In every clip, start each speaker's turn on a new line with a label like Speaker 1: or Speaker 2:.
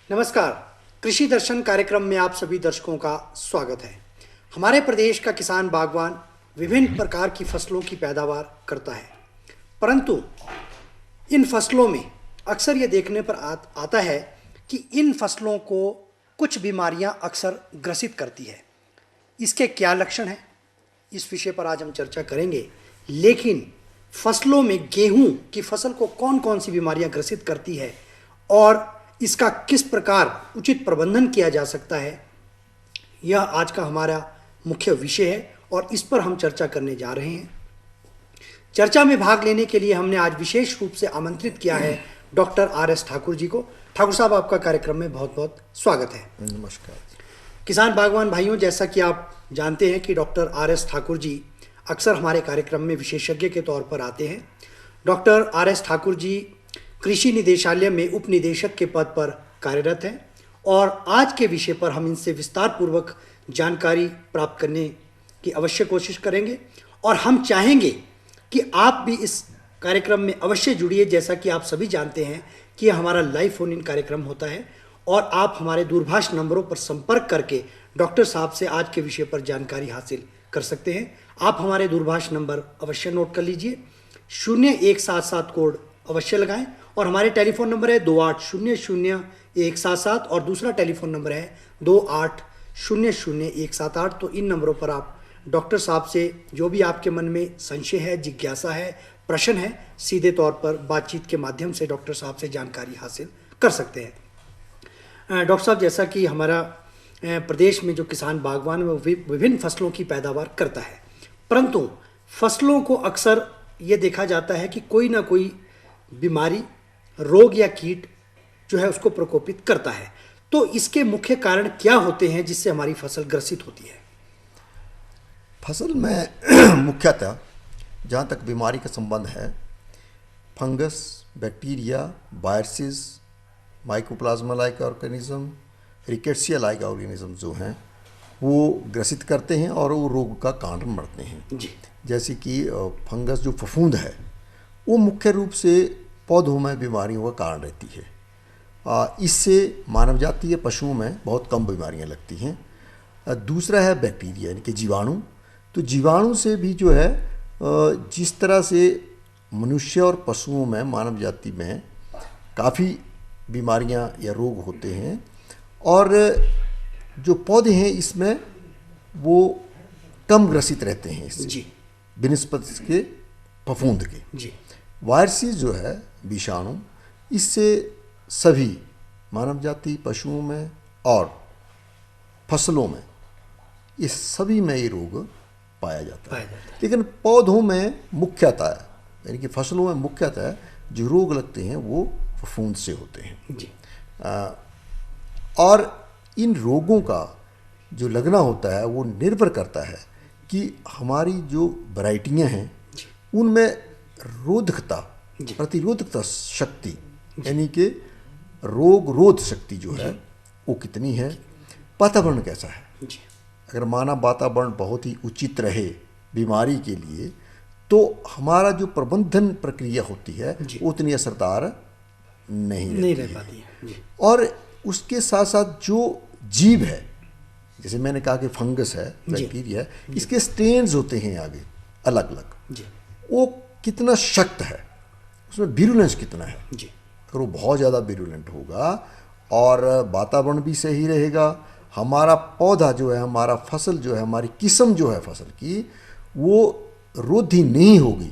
Speaker 1: नमस्कार। कृषि दर्शन कार्यक्रम में आप सभी दर्शकों का स्वागत है। हमारे प्रदेश का किसान बागवान विभिन्न प्रकार की फसलों की पैदावार करता है, परंतु इन फसलों में अक्सर ये देखने पर आता है कि इन फसलों को कुछ बीमारियां अक्सर ग्रसित करती है। इसके क्या लक्षण हैं, इस विषय पर आज हम चर्चा करेंगे। लेकिन फसलों में गेहूं की फसल को कौन कौन सी बीमारियां ग्रसित करती है और इसका किस प्रकार उचित प्रबंधन किया जा सकता है, यह आज का हमारा मुख्य विषय है और इस पर हम चर्चा करने जा रहे हैं। चर्चा में भाग लेने के लिए हमने आज विशेष रूप से आमंत्रित किया है डॉक्टर आर.एस. ठाकुर जी को। ठाकुर साहब, आपका कार्यक्रम में बहुत बहुत स्वागत है।
Speaker 2: नमस्कार।
Speaker 1: किसान बागवान भाइयों, जैसा कि आप जानते हैं कि डॉक्टर आर.एस. ठाकुर जी अक्सर हमारे कार्यक्रम में विशेषज्ञ के तौर पर आते हैं। Doctor R S. ठाकुर जी कृषि निदेशालय में उप निदेशक के पद पर कार्यरत हैं और आज के विषय पर हम इनसे विस्तार पूर्वक जानकारी प्राप्त करने की अवश्य कोशिश करेंगे और हम चाहेंगे कि आप भी इस कार्यक्रम में अवश्य जुड़िए। जैसा कि आप सभी जानते हैं कि यह हमारा लाइव फोन इन कार्यक्रम होता है और आप हमारे दूरभाष नंबरों पर संपर्क करके डॉक्टर साहब से आज के विषय पर जानकारी हासिल कर सकते हैं। आप हमारे दूरभाष नंबर अवश्य नोट कर लीजिए। 0177 कोड अवश्य लगाएं और हमारे टेलीफोन नंबर है 28000177 और दूसरा टेलीफोन नंबर है 28000178। तो इन नंबरों पर आप डॉक्टर साहब से जो भी आपके मन में संशय है, जिज्ञासा है, प्रश्न है, सीधे तौर पर बातचीत के माध्यम से डॉक्टर साहब से जानकारी हासिल कर सकते हैं। डॉक्टर साहब, जैसा कि हमारा प्रदेश में जो किसान बागवान है वो विभिन्न फसलों की पैदावार करता है, परंतु फसलों को अक्सर ये देखा जाता है कि कोई ना कोई बीमारी, रोग या कीट जो है उसको प्रकोपित करता है। तो इसके मुख्य कारण क्या होते हैं जिससे हमारी फसल ग्रसित होती है?
Speaker 2: फसल में मुख्यतः जहाँ तक बीमारी का संबंध है, fungus, bacteria, viruses, mycoplasma like organism, rickettsia like organism जो हैं वो ग्रसित करते हैं और वो रोग का कारण बढ़ते हैं
Speaker 1: जी।
Speaker 2: जैसे कि फंगस जो फफूंद है वो मुख्य रूप से पौधों में बीमारियों का कारण रहती है। इससे मानव जातीय पशुओं में बहुत कम बीमारियां लगती हैं। दूसरा है बैक्टीरिया यानी कि जीवाणु। तो जीवाणु से भी जो है जिस तरह से मनुष्य और पशुओं में, मानव जाति में काफ़ी बीमारियां या रोग होते हैं और जो पौधे हैं इसमें वो कम ग्रसित रहते हैं इससे
Speaker 1: जी।
Speaker 2: बिनस्पत के फफूंद के।
Speaker 1: जी।
Speaker 2: वायरसेस जो है विषाणु, इससे सभी मानव जाति, पशुओं में और फसलों में, ये सभी में ये रोग पाया जाता है। लेकिन पौधों में मुख्यतः यानी कि फसलों में मुख्यतः जो रोग लगते हैं वो फफूंद से होते हैं।
Speaker 1: जी।
Speaker 2: और इन रोगों का जो लगना होता है वो निर्भर करता है कि हमारी जो वैरायटियाँ हैं उनमें रोधकता, प्रतिरोधकता शक्ति यानी कि रोग रोध शक्ति जो है वो कितनी है, वातावरण कैसा है। अगर मानव वातावरण बहुत ही उचित रहे बीमारी के लिए तो हमारा जो प्रबंधन प्रक्रिया होती है वो उतनी असरदार नहीं रह पाती है। और उसके साथ साथ जो जीव है, जैसे मैंने कहा कि फंगस है, बैक्टीरिया है, इसके स्ट्रेन्स होते हैं आगे अलग अलग, वो कितना शक्त है, उसमें विरुलेंस कितना है। अगर वो बहुत ज़्यादा विरुलेंट होगा और वातावरण भी सही रहेगा, हमारा पौधा जो है, हमारा फसल जो है, हमारी किस्म जो है फसल की वो रोधी नहीं होगी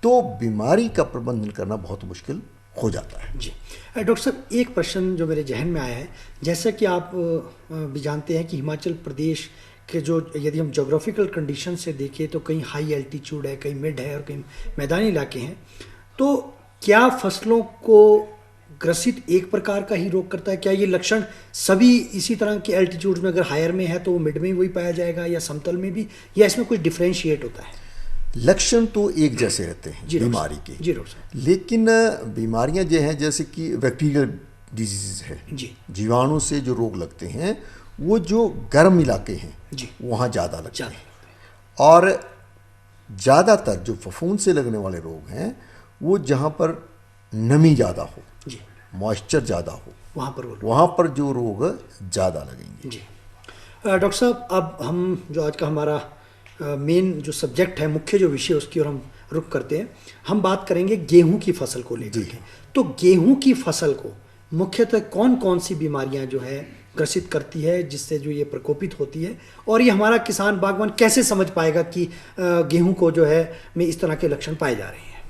Speaker 2: तो बीमारी का प्रबंधन करना बहुत मुश्किल हो जाता है।
Speaker 1: जी। डॉक्टर साहब, एक प्रश्न जो मेरे जहन में आया है, जैसा कि आप भी जानते हैं कि हिमाचल प्रदेश के जो, यदि हम जोग्राफिकल कंडीशन से देखें तो कहीं हाई एल्टीट्यूड है, कहीं मिड है और कहीं मैदानी इलाके हैं, तो क्या फसलों को ग्रसित एक प्रकार का ही रोग करता है? क्या ये लक्षण सभी इसी तरह के एल्टीट्यूड में, अगर हायर में है तो वो मिड में वही पाया जाएगा या समतल में भी, या इसमें कुछ डिफ्रेंशिएट होता है?
Speaker 2: लक्षण तो एक जैसे रहते हैं बीमारी के, लेकिन बीमारियां जो हैं जैसे कि बैक्टीरियल डिजीज है, जीवाणु से जो रोग लगते हैं वो जो गर्म इलाके हैं वहाँ ज़्यादा लगते हैं और ज़्यादातर जो फफूंद से लगने वाले रोग हैं वो जहाँ पर नमी ज़्यादा हो, मॉइस्चर ज़्यादा हो,
Speaker 1: वहाँ पर
Speaker 2: जो रोग ज़्यादा लगेंगे।
Speaker 1: जी। डॉक्टर साहब, अब हम जो आज का हमारा मेन जो सब्जेक्ट है, मुख्य जो विषय, उसकी ओर हम रुख करते हैं। हम बात करेंगे गेहूं की फसल को लेकर के। तो गेहूं की फसल को मुख्यतः कौन कौन सी बीमारियां जो है ग्रसित करती है, जिससे जो ये प्रकोपित होती है, और ये हमारा किसान बागवान कैसे समझ पाएगा कि गेहूं को जो है में इस तरह के लक्षण पाए जा रहे हैं?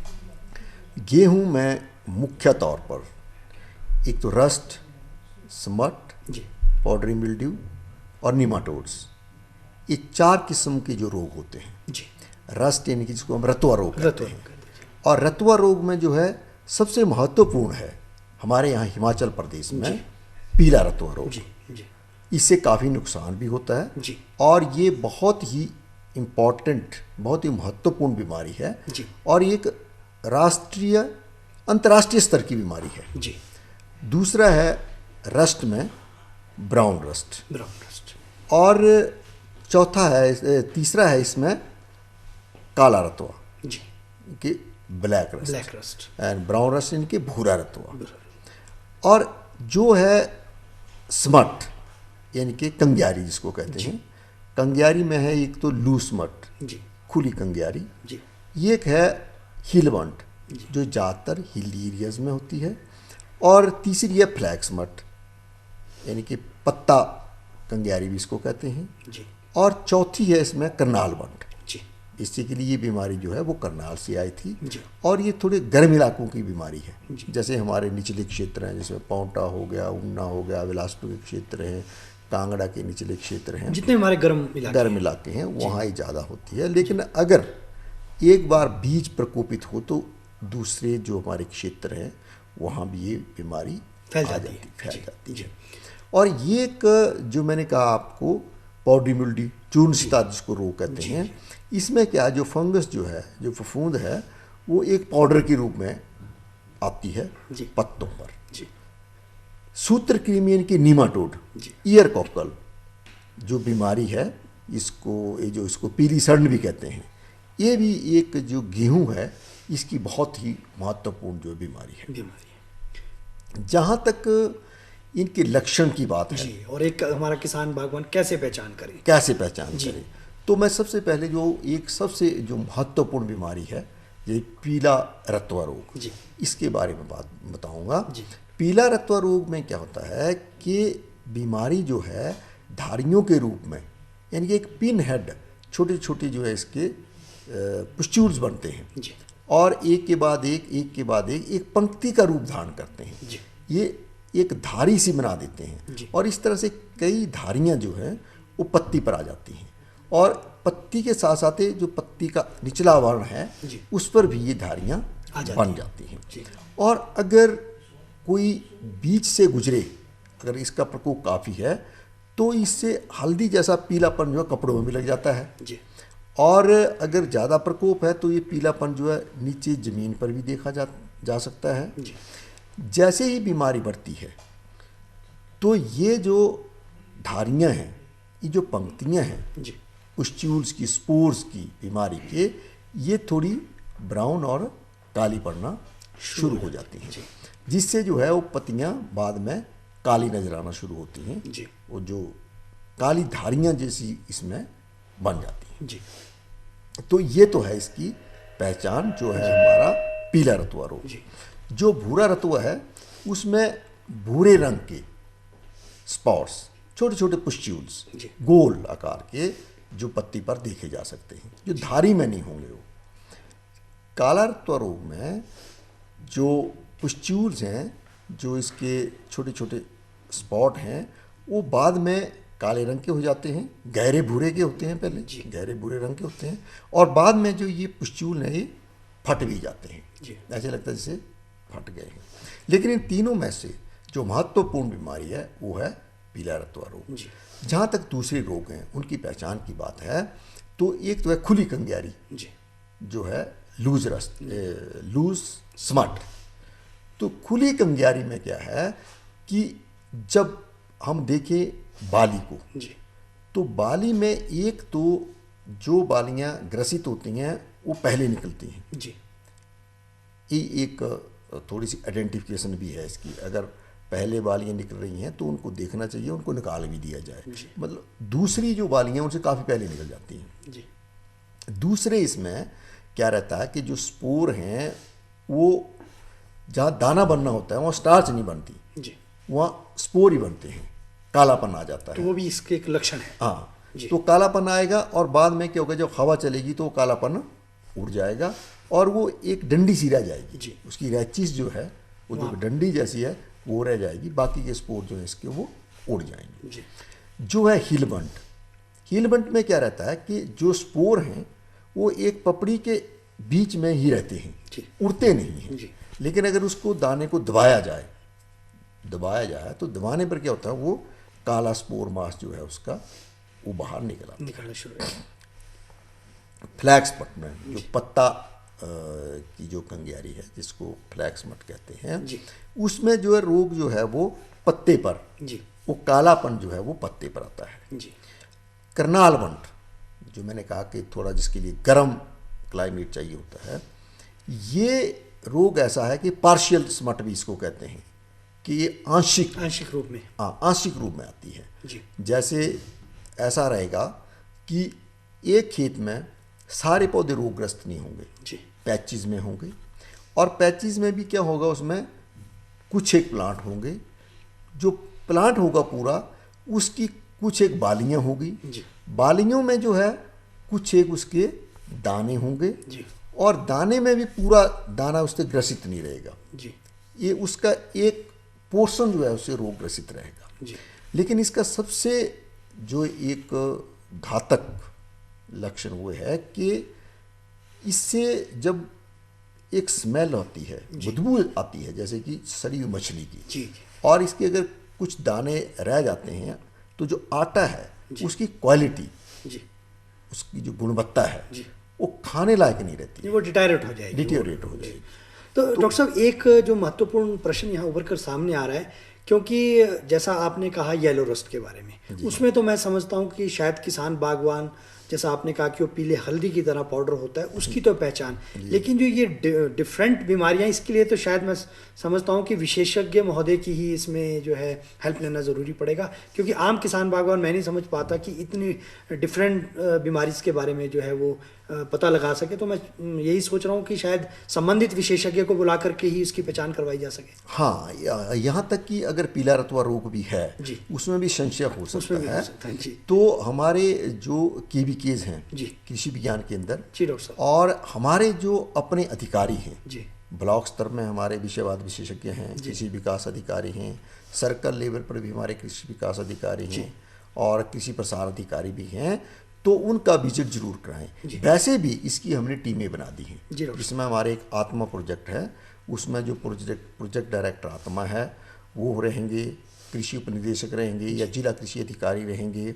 Speaker 2: गेहूं में मुख्य तौर पर एक तो रस्ट, स्मट, पाउडरी मिल्ड्यू और निमाटोड्स, ये 4 किस्म के जो रोग होते हैं
Speaker 1: जी।
Speaker 2: रस्ट यानी कि जिसको हम रतुआ रोग कहते हैं, और रतुआ रोग में जो है सबसे महत्वपूर्ण है हमारे यहाँ हिमाचल प्रदेश में पीला रतुआ रोग।
Speaker 1: जी, जी।
Speaker 2: इससे काफ़ी नुकसान भी होता है
Speaker 1: जी।
Speaker 2: और ये बहुत ही इम्पॉर्टेंट, बहुत ही महत्वपूर्ण बीमारी है
Speaker 1: जी।
Speaker 2: और एक राष्ट्रीय अंतर्राष्ट्रीय स्तर की बीमारी है
Speaker 1: जी।
Speaker 2: दूसरा है रस्ट में ब्राउन रस्ट, और चौथा है, तीसरा है इसमें काला रतुआ
Speaker 1: जी,
Speaker 2: कि black rust, and brown rust इनके भूरा रतुआ। और जो है स्मट यानी कि कंग्यारी जिसको कहते हैं, कंग्यारी में है एक तो लूस मट, खुली कंग्यारी, एक है हिलवंट जो ज़्यादातर हिल एरियाज में होती है, और तीसरी है फ्लैक्स मट यानी कि पत्ता कंग्यारी भी इसको कहते हैं, और चौथी है इसमें करनाल वंट। बेसिकली ये बीमारी जो है वो करनाल से आई थी, और ये थोड़े गर्म इलाकों की बीमारी है, जैसे हमारे निचले क्षेत्र हैं, जैसे पाउंटा हो गया, ऊना हो गया, बिलासपुर के क्षेत्र हैं, कांगड़ा के निचले क्षेत्र हैं,
Speaker 1: जितने हमारे गर्म
Speaker 2: इलाके हैं वहाँ ये ज़्यादा होती है। लेकिन अगर एक बार बीज प्रकोपित हो तो दूसरे जो हमारे क्षेत्र हैं वहाँ भी ये बीमारी फैल जाती है। और ये एक जो मैंने कहा आपको पाउडरी मिल्ड्यू, चूर्ण सीता जिसको रोग कहते हैं, इसमें क्या जो फंगस जो है, जो फफूंद है, वो एक पाउडर के रूप में आती है पत्तों पर। सूत्रकृमि यानी कि नीमाटोड, ईयर कॉकल जो बीमारी है, इसको पीली सड़न भी कहते हैं, ये भी एक जो गेहूं है इसकी बहुत ही महत्वपूर्ण जो बीमारी है। जहाँ तक इनके लक्षण की बात है
Speaker 1: जी, और एक हमारा किसान बागवान कैसे पहचान करें,
Speaker 2: तो मैं सबसे पहले सबसे जो महत्वपूर्ण बीमारी है ये पीला रतुआ रोग, इसके बारे में बात बताऊंगा। पीला रतुआ रोग में क्या होता है कि बीमारी जो है धारियों के रूप में, यानी कि एक पिन हेड, छोटे छोटे जो है इसके पुस्ट्यूल्स बनते हैं, और एक के बाद एक पंक्ति का रूप धारण करते हैं। ये एक धारी सी बना देते हैं, और इस तरह से कई धारियां जो हैं वो पत्ती पर आ जाती हैं, और पत्ती के साथ साथ जो पत्ती का निचला वर्ण है उस पर भी ये धारियां बन जाती हैं। और अगर कोई बीच से गुजरे, अगर इसका प्रकोप काफ़ी है तो इससे हल्दी जैसा पीलापन जो है कपड़ों में भी लग जाता है, और अगर ज़्यादा प्रकोप है तो ये पीलापन जो है नीचे ज़मीन पर भी देखा जा सकता है। जैसे ही बीमारी बढ़ती है तो ये जो धारियां हैं, ये जो पंक्तियां हैं पुस्ट्यूल्स की, स्पोर्स की बीमारी के, ये थोड़ी ब्राउन और काली पड़ना शुरू हो जाती हैं, जिससे जो है वो पत्तियां बाद में काली नजर आना शुरू होती हैं, वो जो काली धारियां जैसी इसमें बन जाती हैं। तो ये तो है इसकी पहचान जो है हमारा पीला रतुआ रोग। जो भूरा रतुआ है उसमें भूरे रंग के स्पॉट्स, छोटे छोटे पुस्ट्यूल्स गोल आकार के जो पत्ती पर देखे जा सकते हैं, जो धारी में नहीं होंगे। वो काला रतुआ रोग में जो पुस्ट्यूल्स हैं, जो इसके छोटे छोटे स्पॉट हैं, वो बाद में काले रंग के हो जाते हैं, गहरे भूरे के होते हैं, पहले गहरे भूरे रंग के होते हैं, और बाद में जो ये पुस्ट्यूल हैं ये फट भी जाते हैं, ऐसे लगता है जैसे फट गए हैं। लेकिन इन तीनों में से जो महत्वपूर्ण बीमारी है वो है पीला रतुआ रोग। जहाँ तक दूसरे रोग हैं उनकी पहचान की बात है तो एक तो है खुली कंग्यारी जो है लूज स्मट। तो खुली कंग्यारी में क्या है कि जब हम देखें बाली को, तो बाली में एक तो जो बालियां ग्रसित होती हैं वो पहले निकलती हैं। ये एक थोड़ी सी आइडेंटिफिकेशन भी है इसकी। अगर पहले बालियाँ निकल रही हैं तो उनको देखना चाहिए, उनको निकाल भी दिया जाए। मतलब दूसरी जो बालियाँ उनसे काफ़ी पहले निकल जाती हैं
Speaker 1: जी।
Speaker 2: दूसरे इसमें क्या रहता है कि जो स्पोर हैं वो जहाँ दाना बनना होता है वहाँ स्टार्च नहीं बनती,
Speaker 1: जी।
Speaker 2: वहाँ स्पोर ही बनते हैं, कालापन आ जाता
Speaker 1: तो
Speaker 2: है।
Speaker 1: वो भी इसके एक लक्षण है।
Speaker 2: हाँ,
Speaker 1: जी।
Speaker 2: तो कालापन आएगा और बाद में क्या होगा, जब हवा चलेगी तो वो कालापन उड़ जाएगा और वो एक डंडी सी रह जाएगी।
Speaker 1: जी।
Speaker 2: उसकी रैचिस जो है वो जो डंडी जैसी है वो रह जाएगी, बाकी के स्पोर जो है इसके वो उड़ जाएंगे।
Speaker 1: जी।
Speaker 2: जो है हीलबंट, हीलबंट में क्या रहता है कि जो स्पोर हैं वो एक पपड़ी के बीच में ही रहते हैं,
Speaker 1: जी।
Speaker 2: उड़ते नहीं हैं।
Speaker 1: जी।
Speaker 2: लेकिन अगर उसको दाने को दबाया जाए तो दबाने पर क्या होता है, वो काला स्पोर मास जो है उसका वो बाहर
Speaker 1: निकलना शुरू है।
Speaker 2: फ्लैक्स मट में जो पत्ता की जो कंग्यारी है जिसको फ्लैक्स मट कहते हैं,
Speaker 1: जी।
Speaker 2: उसमें जो है रोग जो है वो पत्ते पर,
Speaker 1: जी।
Speaker 2: वो कालापन जो है वो पत्ते पर आता है।
Speaker 1: जी।
Speaker 2: करनाल वंट जो मैंने कहा कि थोड़ा जिसके लिए गर्म क्लाइमेट चाहिए होता है, ये रोग ऐसा है कि पार्शियल स्मट भी इसको कहते हैं कि ये आंशिक
Speaker 1: रूप में,
Speaker 2: आंशिक रूप में आती है।
Speaker 1: जी।
Speaker 2: जैसे ऐसा रहेगा कि एक खेत में सारे पौधे रोगग्रस्त नहीं होंगे,
Speaker 1: जी।
Speaker 2: पैचेस में होंगे, और पैचेस में भी क्या होगा, उसमें कुछ एक प्लांट होंगे, जो प्लांट होगा पूरा उसकी कुछ एक बालियाँ होगी,
Speaker 1: जी।
Speaker 2: बालियों में जो है कुछ एक उसके दाने होंगे,
Speaker 1: जी।
Speaker 2: और दाने में भी पूरा दाना उससे ग्रसित नहीं रहेगा,
Speaker 1: जी।
Speaker 2: ये उसका एक पोर्शन जो है उससे रोग ग्रसित रहेगा।
Speaker 1: जी।
Speaker 2: लेकिन इसका सबसे जो एक घातक लक्षण वो है कि इससे जब एक स्मेल आती है, बदबू आती है जैसे कि सड़ी हुई मछली की,
Speaker 1: जी।
Speaker 2: और इसके अगर कुछ दाने रह जाते हैं तो जो आटा है उसकी क्वालिटी,
Speaker 1: जी।
Speaker 2: उसकी जो गुणवत्ता है
Speaker 1: जी।
Speaker 2: वो खाने लायक नहीं रहती,
Speaker 1: वो डिटायरेट हो जाएगी,
Speaker 2: डिटेरियोरेट हो जाएगी।
Speaker 1: तो डॉक्टर साहब एक जो महत्वपूर्ण प्रश्न यहाँ उभर कर सामने आ रहा है, क्योंकि जैसा आपने कहा येलो रस्ट के बारे में, उसमें तो मैं समझता हूँ कि शायद किसान बागवान, जैसा आपने कहा कि वो पीले हल्दी की तरह पाउडर होता है, उसकी तो पहचान, लेकिन जो ये डिफरेंट बीमारियां, इसके लिए तो शायद मैं समझता हूँ कि विशेषज्ञ महोदय की ही इसमें जो है हेल्प लेना ज़रूरी पड़ेगा, क्योंकि आम किसान बागवान मैं नहीं समझ पाता कि इतनी डिफरेंट बीमारी के बारे में जो है वो पता लगा सके। तो मैं यही सोच रहा हूँ कि शायद संबंधित विशेषज्ञ को बुला करके ही इसकी पहचान करवाई जा सके।
Speaker 2: हाँ, यहाँ तक कि अगर पीला रतुआ रोग भी है
Speaker 1: जी,
Speaker 2: उसमें भी संशय हो सकता है।
Speaker 1: जी।
Speaker 2: तो हमारे जो केवीकेज हैं
Speaker 1: जी,
Speaker 2: कृषि विज्ञान केंद्र,
Speaker 1: जी डॉक्टर साहब,
Speaker 2: और हमारे जो अपने अधिकारी हैं,
Speaker 1: जी,
Speaker 2: ब्लॉक स्तर में हमारे विषयवाद विशेषज्ञ हैं, कृषि विकास अधिकारी हैं, सर्कल लेवल पर भी हमारे कृषि विकास अधिकारी हैं, और कृषि प्रसार अधिकारी भी हैं, तो उनका विजिट जरूर कराएं। वैसे भी इसकी हमने टीमें बना दी हैं, जिसमें हमारे एक आत्मा प्रोजेक्ट है, उसमें जो प्रोजेक्ट डायरेक्टर आत्मा है वो रहेंगे, कृषि उपनिदेशक रहेंगे या जिला कृषि अधिकारी रहेंगे,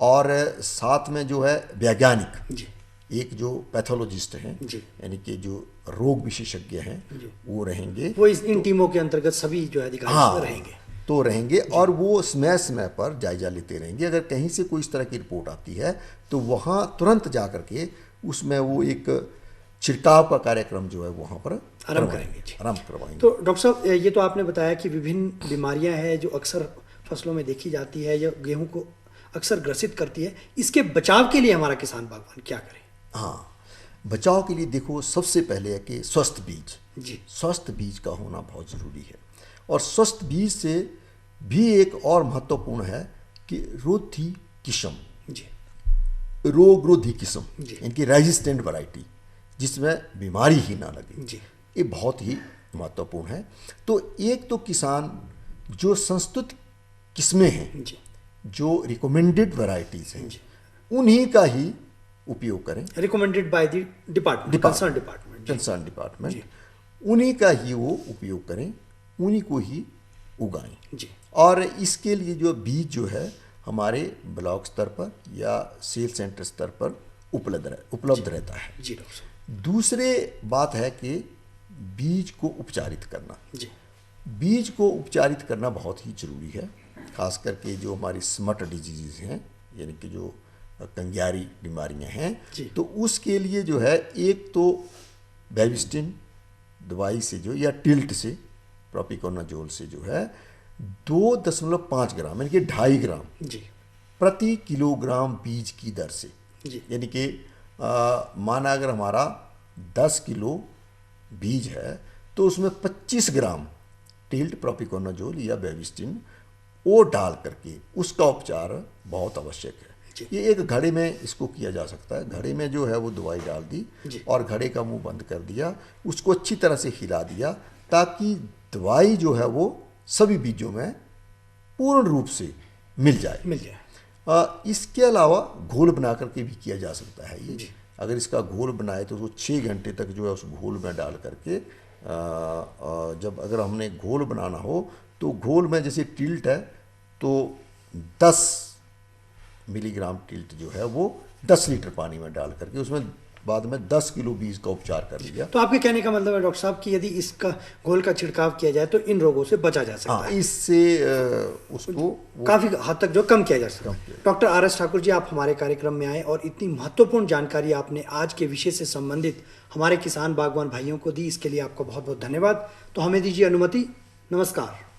Speaker 2: और साथ में जो है वैज्ञानिक, एक जो पैथोलॉजिस्ट हैं यानी कि जो रोग विशेषज्ञ हैं वो रहेंगे,
Speaker 1: वो इन टीमों के अंतर्गत सभी जो अधिकारी रहेंगे,
Speaker 2: तो रहेंगे, और वो समय समय पर जायजा लेते रहेंगे। अगर कहीं से कोई इस तरह की रिपोर्ट आती है तो वहाँ तुरंत जा करके उसमें वो एक छिड़काव का कार्यक्रम जो है वहाँ पर आरंभ करवाएंगे।
Speaker 1: तो डॉक्टर साहब, ये तो आपने बताया कि विभिन्न बीमारियां हैं जो अक्सर फसलों में देखी जाती है या गेहूं को अक्सर ग्रसित करती है, इसके बचाव के लिए हमारा किसान बागवान क्या करे?
Speaker 2: हाँ, बचाव के लिए देखो सबसे पहले है कि स्वस्थ बीज, स्वस्थ बीज का होना बहुत ज़रूरी है, और स्वस्थ बीज से भी एक और महत्वपूर्ण है कि रोधी किस्म, रोग रोधी किस्म, इनकी रेजिस्टेंट वैरायटी जिसमें बीमारी ही ना लगे, ये बहुत ही महत्वपूर्ण है। तो एक तो किसान जो संस्तुत किस्में हैं, जो रिकमेंडेड वैरायटीज़ हैं, उन्हीं का ही उपयोग करें,
Speaker 1: recommended by the department, concern department,
Speaker 2: उन्हीं का ही वो उपयोग करें, उन्हीं को ही उगाएं। और इसके लिए जो बीज जो है हमारे ब्लॉक स्तर पर या सेल सेंटर स्तर पर उपलब्ध रहता है। दूसरे बात है कि बीज को उपचारित करना, बीज को उपचारित करना बहुत ही ज़रूरी है, खास करके जो हमारी स्मट डिजीज़ हैं यानी कि जो कंग्यारी बीमारियां हैं, तो उसके लिए जो है एक तो बेविस्टिन दवाई से जो या टिल्ट से, प्रोपिकोनाजोल से जो है 2.5 ग्राम यानी कि 2.5 ग्राम
Speaker 1: जी
Speaker 2: प्रति किलोग्राम बीज की दर से।
Speaker 1: जी
Speaker 2: यानी कि माना अगर हमारा 10 किलो बीज है तो उसमें 25 ग्राम टिल्ट प्रोपिकोनाजोल या बेबिस्टिन वो डाल करके उसका उपचार बहुत आवश्यक है।
Speaker 1: जी।
Speaker 2: ये एक घड़े में इसको किया जा सकता है। घड़े में जो है वो दवाई डाल दी
Speaker 1: जी।
Speaker 2: और घड़े का मुंह बंद कर दिया, उसको अच्छी तरह से हिला दिया ताकि दवाई जो है वो सभी बीजों में पूर्ण रूप से मिल जाए। इसके अलावा घोल बना करके भी किया जा सकता है ये। अगर इसका घोल बनाए तो उसको 6 घंटे तक जो है उस घोल में डाल करके जब अगर हमने घोल बनाना हो तो घोल में जैसे टिल्ट है तो 10 मिलीग्राम टिल्ट जो है वो 10 लीटर पानी में डाल करके उसमें बाद में 10 किलो बीज का उपचार कर लिया।
Speaker 1: तो आपके कहने का मतलब है डॉक्टर साहब कि यदि इसका घोल का छिड़काव किया जाए तो इन रोगों से बचा जा सकता है।
Speaker 2: इससे उसको
Speaker 1: काफ़ी हद तक जो कम किया जा सकता है। डॉक्टर RS ठाकुर जी, आप हमारे कार्यक्रम में आए और इतनी महत्वपूर्ण जानकारी आपने आज के विषय से संबंधित हमारे किसान बागवान भाइयों को दी, इसके लिए आपका बहुत बहुत धन्यवाद। तो हमें दीजिए अनुमति। नमस्कार।